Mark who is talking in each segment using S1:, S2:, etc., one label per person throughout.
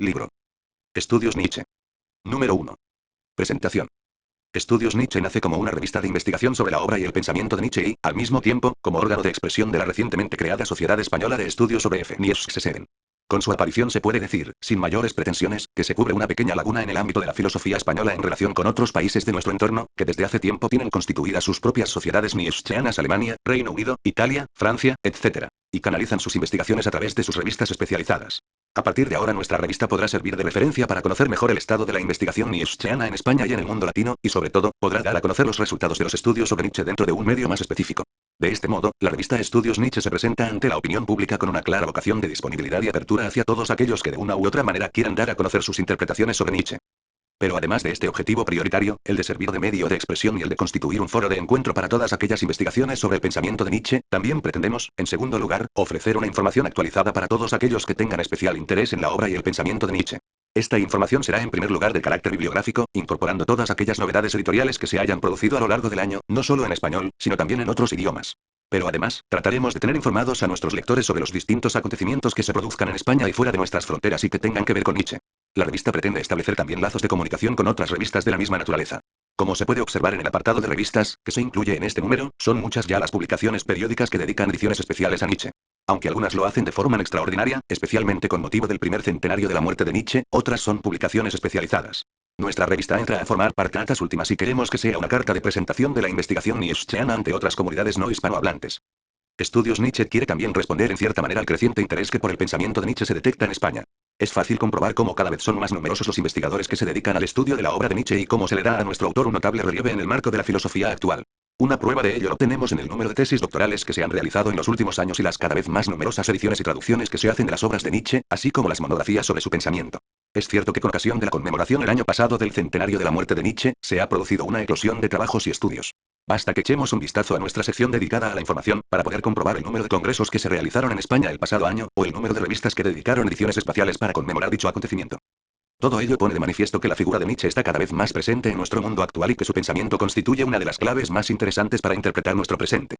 S1: Libro. Estudios Nietzsche. Número 1. Presentación. Estudios Nietzsche nace como una revista de investigación sobre la obra y el pensamiento de Nietzsche y, al mismo tiempo, como órgano de expresión de la recientemente creada Sociedad Española de Estudios sobre F. Nietzsche. Con su aparición se puede decir, sin mayores pretensiones, que se cubre una pequeña laguna en el ámbito de la filosofía española en relación con otros países de nuestro entorno, que desde hace tiempo tienen constituidas sus propias sociedades nietzscheanas: Alemania, Reino Unido, Italia, Francia, etc. Y canalizan sus investigaciones a través de sus revistas especializadas. A partir de ahora nuestra revista podrá servir de referencia para conocer mejor el estado de la investigación nietzscheana en España y en el mundo latino, y sobre todo, podrá dar a conocer los resultados de los estudios sobre Nietzsche dentro de un medio más específico. De este modo, la revista Estudios Nietzsche se presenta ante la opinión pública con una clara vocación de disponibilidad y apertura hacia todos aquellos que de una u otra manera quieran dar a conocer sus interpretaciones sobre Nietzsche. Pero además de este objetivo prioritario, el de servir de medio de expresión y el de constituir un foro de encuentro para todas aquellas investigaciones sobre el pensamiento de Nietzsche, también pretendemos, en segundo lugar, ofrecer una información actualizada para todos aquellos que tengan especial interés en la obra y el pensamiento de Nietzsche. Esta información será en primer lugar de carácter bibliográfico, incorporando todas aquellas novedades editoriales que se hayan producido a lo largo del año, no solo en español, sino también en otros idiomas. Pero además, trataremos de tener informados a nuestros lectores sobre los distintos acontecimientos que se produzcan en España y fuera de nuestras fronteras y que tengan que ver con Nietzsche. La revista pretende establecer también lazos de comunicación con otras revistas de la misma naturaleza. Como se puede observar en el apartado de revistas, que se incluye en este número, son muchas ya las publicaciones periódicas que dedican ediciones especiales a Nietzsche. Aunque algunas lo hacen de forma extraordinaria, especialmente con motivo del primer centenario de la muerte de Nietzsche, otras son publicaciones especializadas. Nuestra revista entra a formar parte de estas últimas y queremos que sea una carta de presentación de la investigación nietzscheana ante otras comunidades no hispanohablantes. Estudios Nietzsche quiere también responder en cierta manera al creciente interés que por el pensamiento de Nietzsche se detecta en España. Es fácil comprobar cómo cada vez son más numerosos los investigadores que se dedican al estudio de la obra de Nietzsche y cómo se le da a nuestro autor un notable relieve en el marco de la filosofía actual. Una prueba de ello lo tenemos en el número de tesis doctorales que se han realizado en los últimos años y las cada vez más numerosas ediciones y traducciones que se hacen de las obras de Nietzsche, así como las monografías sobre su pensamiento. Es cierto que con ocasión de la conmemoración el año pasado del centenario de la muerte de Nietzsche, se ha producido una eclosión de trabajos y estudios. Basta que echemos un vistazo a nuestra sección dedicada a la información, para poder comprobar el número de congresos que se realizaron en España el pasado año, o el número de revistas que dedicaron ediciones espaciales para conmemorar dicho acontecimiento. Todo ello pone de manifiesto que la figura de Nietzsche está cada vez más presente en nuestro mundo actual y que su pensamiento constituye una de las claves más interesantes para interpretar nuestro presente.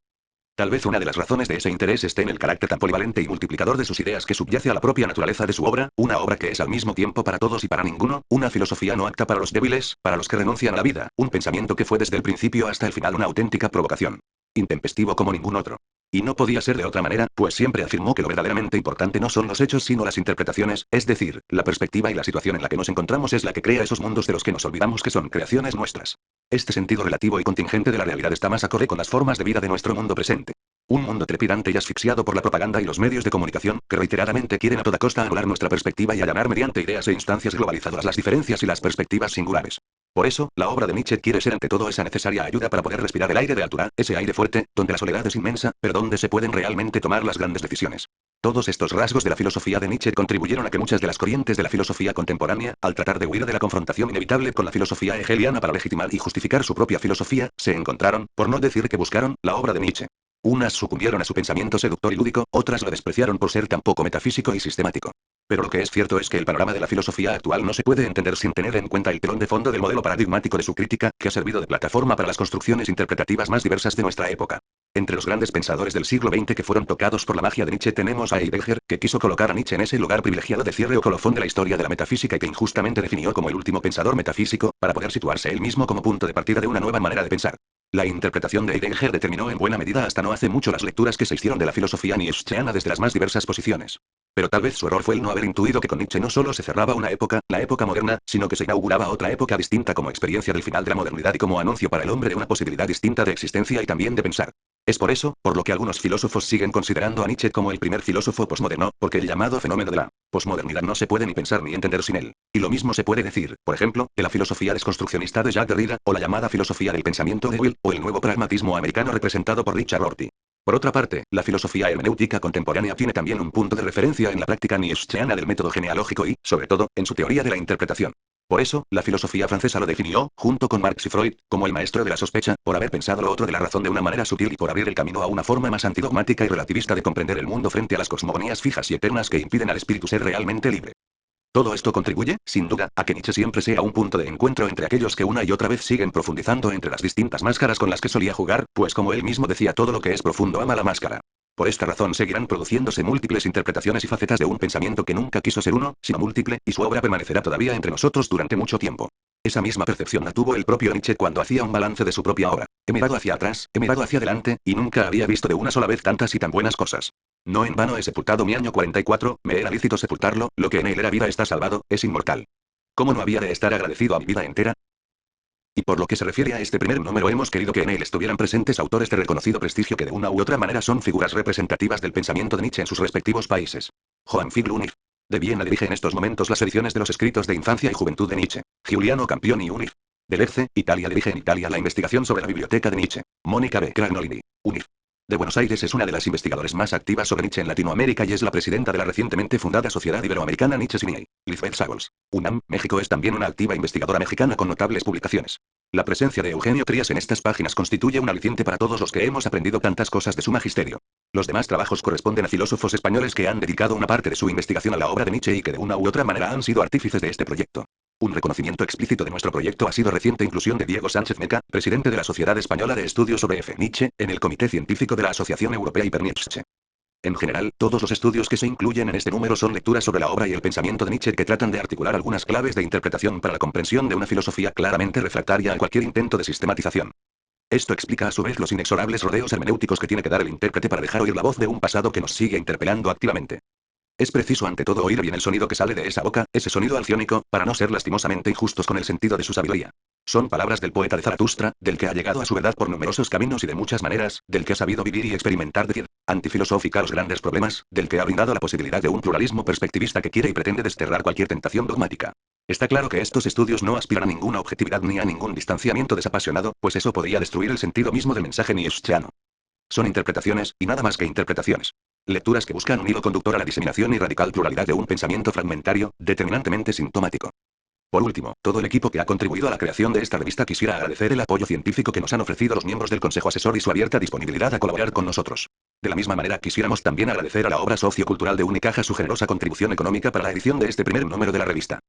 S1: Tal vez una de las razones de ese interés esté en el carácter tan polivalente y multiplicador de sus ideas que subyace a la propia naturaleza de su obra, una obra que es al mismo tiempo para todos y para ninguno, una filosofía no apta para los débiles, para los que renuncian a la vida, un pensamiento que fue desde el principio hasta el final una auténtica provocación. Intempestivo como ningún otro. Y no podía ser de otra manera, pues siempre afirmó que lo verdaderamente importante no son los hechos sino las interpretaciones, es decir, la perspectiva y la situación en la que nos encontramos es la que crea esos mundos de los que nos olvidamos que son creaciones nuestras. Este sentido relativo y contingente de la realidad está más acorde con las formas de vida de nuestro mundo presente. Un mundo trepidante y asfixiado por la propaganda y los medios de comunicación, que reiteradamente quieren a toda costa anular nuestra perspectiva y allanar mediante ideas e instancias globalizadoras las diferencias y las perspectivas singulares. Por eso, la obra de Nietzsche quiere ser ante todo esa necesaria ayuda para poder respirar el aire de altura, ese aire fuerte, donde la soledad es inmensa, pero donde se pueden realmente tomar las grandes decisiones. Todos estos rasgos de la filosofía de Nietzsche contribuyeron a que muchas de las corrientes de la filosofía contemporánea, al tratar de huir de la confrontación inevitable con la filosofía hegeliana para legitimar y justificar su propia filosofía, se encontraron, por no decir que buscaron, la obra de Nietzsche. Unas sucumbieron a su pensamiento seductor y lúdico, otras lo despreciaron por ser tan poco metafísico y sistemático. Pero lo que es cierto es que el panorama de la filosofía actual no se puede entender sin tener en cuenta el telón de fondo del modelo paradigmático de su crítica, que ha servido de plataforma para las construcciones interpretativas más diversas de nuestra época. Entre los grandes pensadores del siglo XX que fueron tocados por la magia de Nietzsche tenemos a Heidegger, que quiso colocar a Nietzsche en ese lugar privilegiado de cierre o colofón de la historia de la metafísica y que injustamente definió como el último pensador metafísico, para poder situarse él mismo como punto de partida de una nueva manera de pensar. La interpretación de Heidegger determinó en buena medida hasta no hace mucho las lecturas que se hicieron de la filosofía nietzscheana desde las más diversas posiciones. Pero tal vez su error fue el no haber intuido que con Nietzsche no solo se cerraba una época, la época moderna, sino que se inauguraba otra época distinta como experiencia del final de la modernidad y como anuncio para el hombre de una posibilidad distinta de existencia y también de pensar. Es por eso, por lo que algunos filósofos siguen considerando a Nietzsche como el primer filósofo posmoderno, porque el llamado fenómeno de la posmodernidad no se puede ni pensar ni entender sin él. Y lo mismo se puede decir, por ejemplo, de la filosofía desconstruccionista de Jacques Derrida, o la llamada filosofía del pensamiento de Will, o el nuevo pragmatismo americano representado por Richard Rorty. Por otra parte, la filosofía hermenéutica contemporánea tiene también un punto de referencia en la práctica nietzscheana del método genealógico y, sobre todo, en su teoría de la interpretación. Por eso, la filosofía francesa lo definió, junto con Marx y Freud, como el maestro de la sospecha, por haber pensado lo otro de la razón de una manera sutil y por abrir el camino a una forma más antidogmática y relativista de comprender el mundo frente a las cosmogonías fijas y eternas que impiden al espíritu ser realmente libre. Todo esto contribuye, sin duda, a que Nietzsche siempre sea un punto de encuentro entre aquellos que una y otra vez siguen profundizando entre las distintas máscaras con las que solía jugar, pues como él mismo decía, todo lo que es profundo ama la máscara. Por esta razón seguirán produciéndose múltiples interpretaciones y facetas de un pensamiento que nunca quiso ser uno, sino múltiple, y su obra permanecerá todavía entre nosotros durante mucho tiempo. Esa misma percepción la tuvo el propio Nietzsche cuando hacía un balance de su propia obra. He mirado hacia atrás, he mirado hacia adelante, y nunca había visto de una sola vez tantas y tan buenas cosas. No en vano he sepultado mi año 44, me era lícito sepultarlo, lo que en él era vida está salvado, es inmortal. ¿Cómo no había de estar agradecido a mi vida entera? Y por lo que se refiere a este primer número hemos querido que en él estuvieran presentes autores de reconocido prestigio que de una u otra manera son figuras representativas del pensamiento de Nietzsche en sus respectivos países. Joan Figl Unif. De Viena dirige en estos momentos las ediciones de los escritos de infancia y juventud de Nietzsche. Giuliano Campioni Unif. De Lecce, Italia dirige en Italia la investigación sobre la biblioteca de Nietzsche. Mónica B. Cragnolini. Unif. De Buenos Aires es una de las investigadoras más activas sobre Nietzsche en Latinoamérica y es la presidenta de la recientemente fundada Sociedad Iberoamericana Nietzsche Sinei. Lisbeth Sagols. UNAM, México es también una activa investigadora mexicana con notables publicaciones. La presencia de Eugenio Trías en estas páginas constituye un aliciente para todos los que hemos aprendido tantas cosas de su magisterio. Los demás trabajos corresponden a filósofos españoles que han dedicado una parte de su investigación a la obra de Nietzsche y que de una u otra manera han sido artífices de este proyecto. Un reconocimiento explícito de nuestro proyecto ha sido reciente inclusión de Diego Sánchez Meca, presidente de la Sociedad Española de Estudios sobre F. Nietzsche, en el Comité Científico de la Asociación Europea Hypernietzsche. En general, todos los estudios que se incluyen en este número son lecturas sobre la obra y el pensamiento de Nietzsche que tratan de articular algunas claves de interpretación para la comprensión de una filosofía claramente refractaria a cualquier intento de sistematización. Esto explica a su vez los inexorables rodeos hermenéuticos que tiene que dar el intérprete para dejar oír la voz de un pasado que nos sigue interpelando activamente. Es preciso ante todo oír bien el sonido que sale de esa boca, ese sonido alciónico, para no ser lastimosamente injustos con el sentido de su sabiduría. Son palabras del poeta de Zaratustra, del que ha llegado a su verdad por numerosos caminos y de muchas maneras, del que ha sabido vivir y experimentar decir, antifilosófica los grandes problemas, del que ha brindado la posibilidad de un pluralismo perspectivista que quiere y pretende desterrar cualquier tentación dogmática. Está claro que estos estudios no aspiran a ninguna objetividad ni a ningún distanciamiento desapasionado, pues eso podría destruir el sentido mismo del mensaje nietzscheano. Son interpretaciones, y nada más que interpretaciones. Lecturas que buscan un hilo conductor a la diseminación y radical pluralidad de un pensamiento fragmentario, determinantemente sintomático. Por último, todo el equipo que ha contribuido a la creación de esta revista quisiera agradecer el apoyo científico que nos han ofrecido los miembros del Consejo Asesor y su abierta disponibilidad a colaborar con nosotros. De la misma manera quisiéramos también agradecer a la obra sociocultural de Unicaja su generosa contribución económica para la edición de este primer número de la revista.